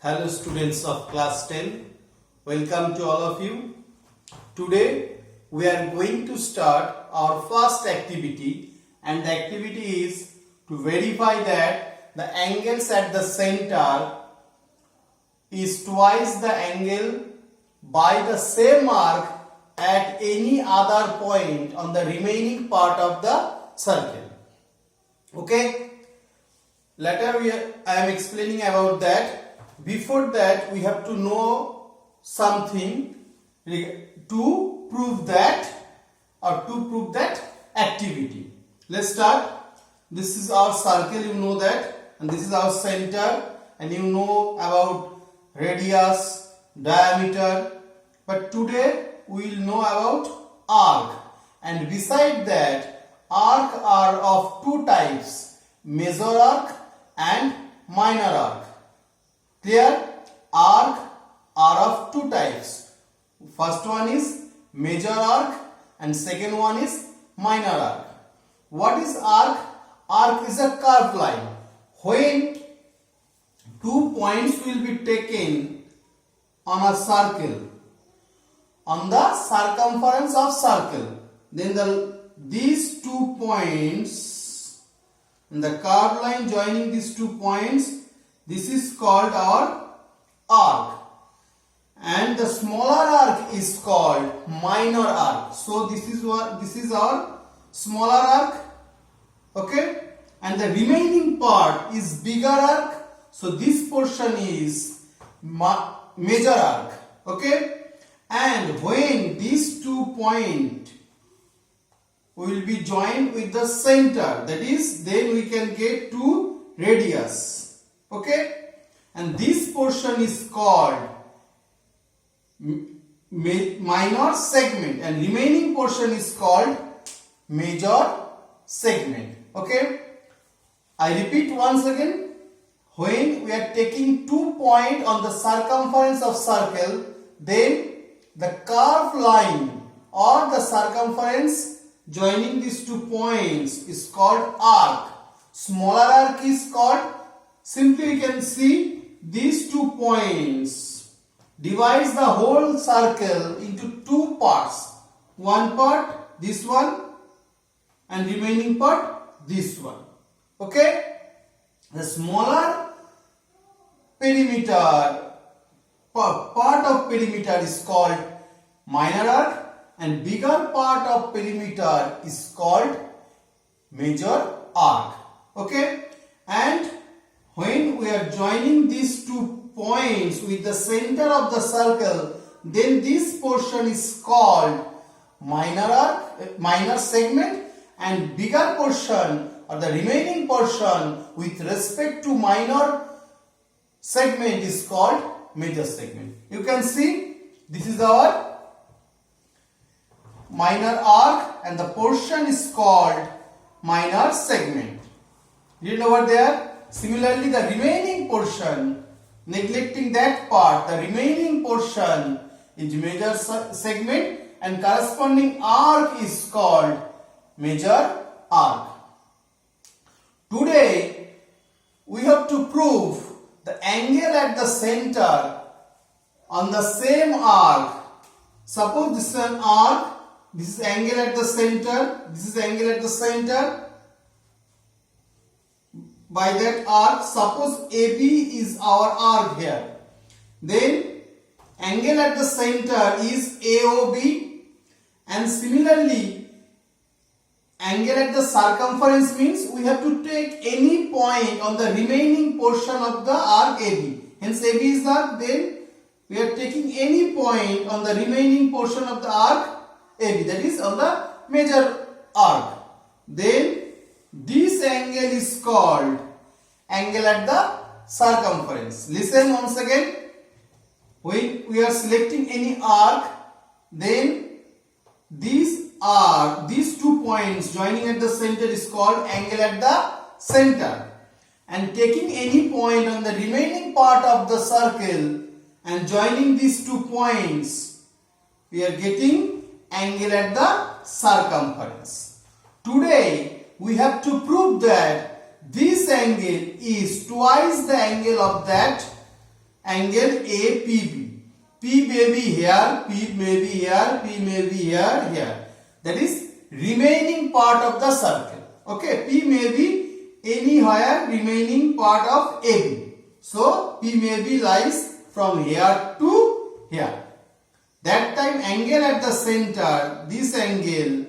Hello students of class 10, welcome to all of you. Today we are going to start our first activity, and the activity is to verify that the angles at the center is twice the angle by the same arc at any other point on the remaining part of the circle. Okay, later I am explaining about that. Before that, we have to know something to prove that activity. Let's start. This is our circle, you know that, and this is our center, and you know about radius, diameter. But today we will know about arc, and beside that, arc are of two types: major arc and minor arc. Clear? Arc are of two types. First one is major arc and second one is minor arc. What is arc? Arc is a curved line. When 2 points will be taken on a circle, on the circumference of circle, then these 2 points, and the curved line joining these 2 points, this is called our arc, and the smaller arc is called minor arc. So this is our smaller arc, okay, and the remaining part is bigger arc. So this portion is major arc, okay. And when these 2 points will be joined with the center, that is, then we can get to radius. Okay, and this portion is called minor segment, and remaining portion is called major segment. Okay, I repeat once again. When we are taking 2 points on the circumference of circle, then the curved line or the circumference joining these 2 points is called arc. Smaller arc is called, simply we can see these 2 points divides the whole circle into 2 parts. One part, this one, and remaining part, this one. Okay? The smaller perimeter, part of perimeter is called minor arc, and bigger part of perimeter is called major arc. Okay? And when we are joining these 2 points with the center of the circle, then this portion is called minor arc, minor segment, and bigger portion or the remaining portion with respect to minor segment is called major segment. You can see this is our minor arc and the portion is called minor segment. Read over there. Similarly, the remaining portion, neglecting that part, the remaining portion is major segment, and corresponding arc is called major arc. Today, we have to prove the angle at the center on the same arc. Suppose this is an arc, this is angle at the center, this is angle at the center. By that arc, suppose AB is our arc here. Then angle at the center is AOB, and similarly angle at the circumference means we have to take any point on the remaining portion of the arc AB. Hence AB is the arc, then we are taking any point on the remaining portion of the arc AB, that is on the major arc. Then this angle is called angle at the circumference. Listen once again. When we are selecting any arc, then these 2 points joining at the center is called angle at the center. And taking any point on the remaining part of the circle and joining these 2 points, we are getting angle at the circumference. Today, we have to prove that this angle is twice the angle of that angle APB. P may be here, P may be here, P may be here, here. That is remaining part of the circle. Okay, P may be anywhere remaining part of AB. So P may be lies from here to here. That time angle at the center, this angle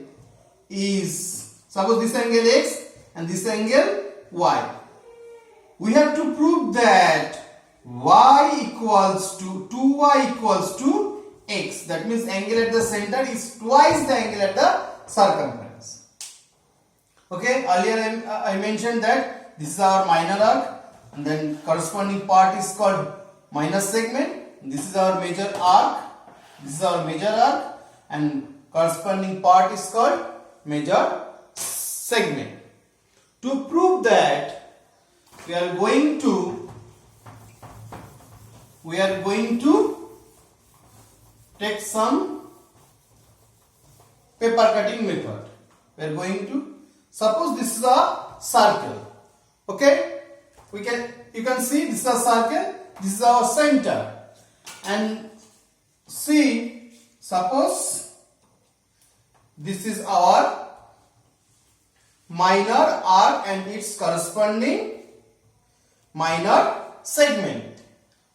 is, suppose this angle X and this angle Y. We have to prove that y equals to 2y equals to x. That means angle at the center is twice the angle at the circumference. Okay, earlier I mentioned that this is our minor arc and then corresponding part is called minor segment. This is our major arc. This is our major arc and corresponding part is called major segment. To prove that, we are going to take some paper cutting method. We are going to suppose this is a circle. Okay, you can see this is a circle. This is our center, and see, suppose this is our minor arc and its corresponding minor segment.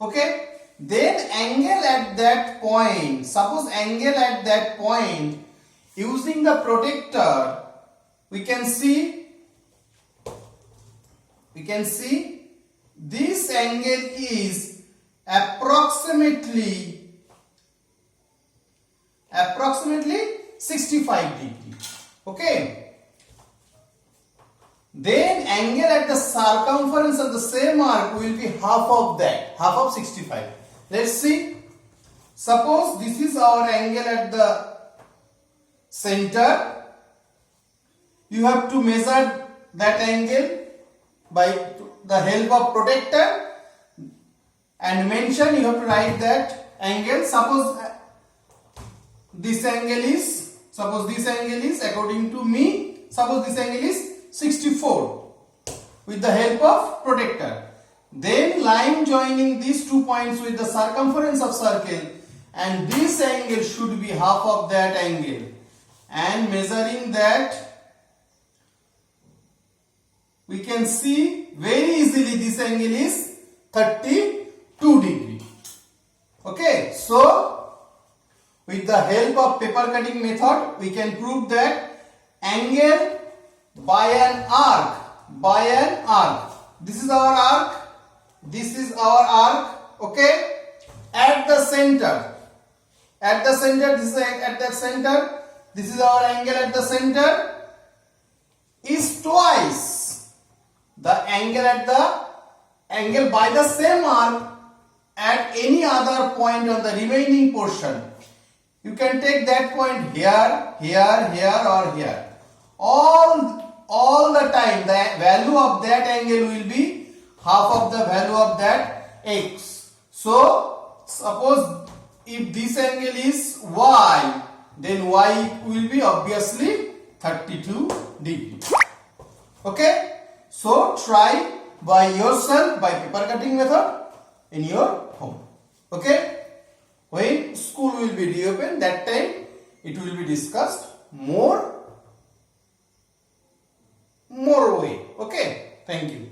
Okay, then angle at that point, suppose angle at that point, using the protractor, we can see this angle is approximately 65 degrees. Okay, then angle at the circumference of the same arc will be half of that, half of 65. Let's see. Suppose this is our angle at the center. You have to measure that angle by the help of protractor and mention, you have to write that angle. Suppose this angle is, according to me, suppose this angle is 64 with the help of protractor. Then line joining these 2 points with the circumference of circle, and this angle should be half of that angle, and measuring that we can see very easily this angle is 32 degree. Okay, so with the help of paper cutting method we can prove that angle by an arc, this is our arc, this is our arc. Okay, at the center, this is our angle at the center is twice the angle by the same arc at any other point on the remaining portion. You can take that point here, here, here or here. All the time the value of that angle will be half of the value of that x. So suppose if this angle is y, then y will be obviously 32 degrees. Okay, so try by yourself by paper cutting method in your home. Okay, when school will be reopened, that time it will be discussed more way. Okay, thank you.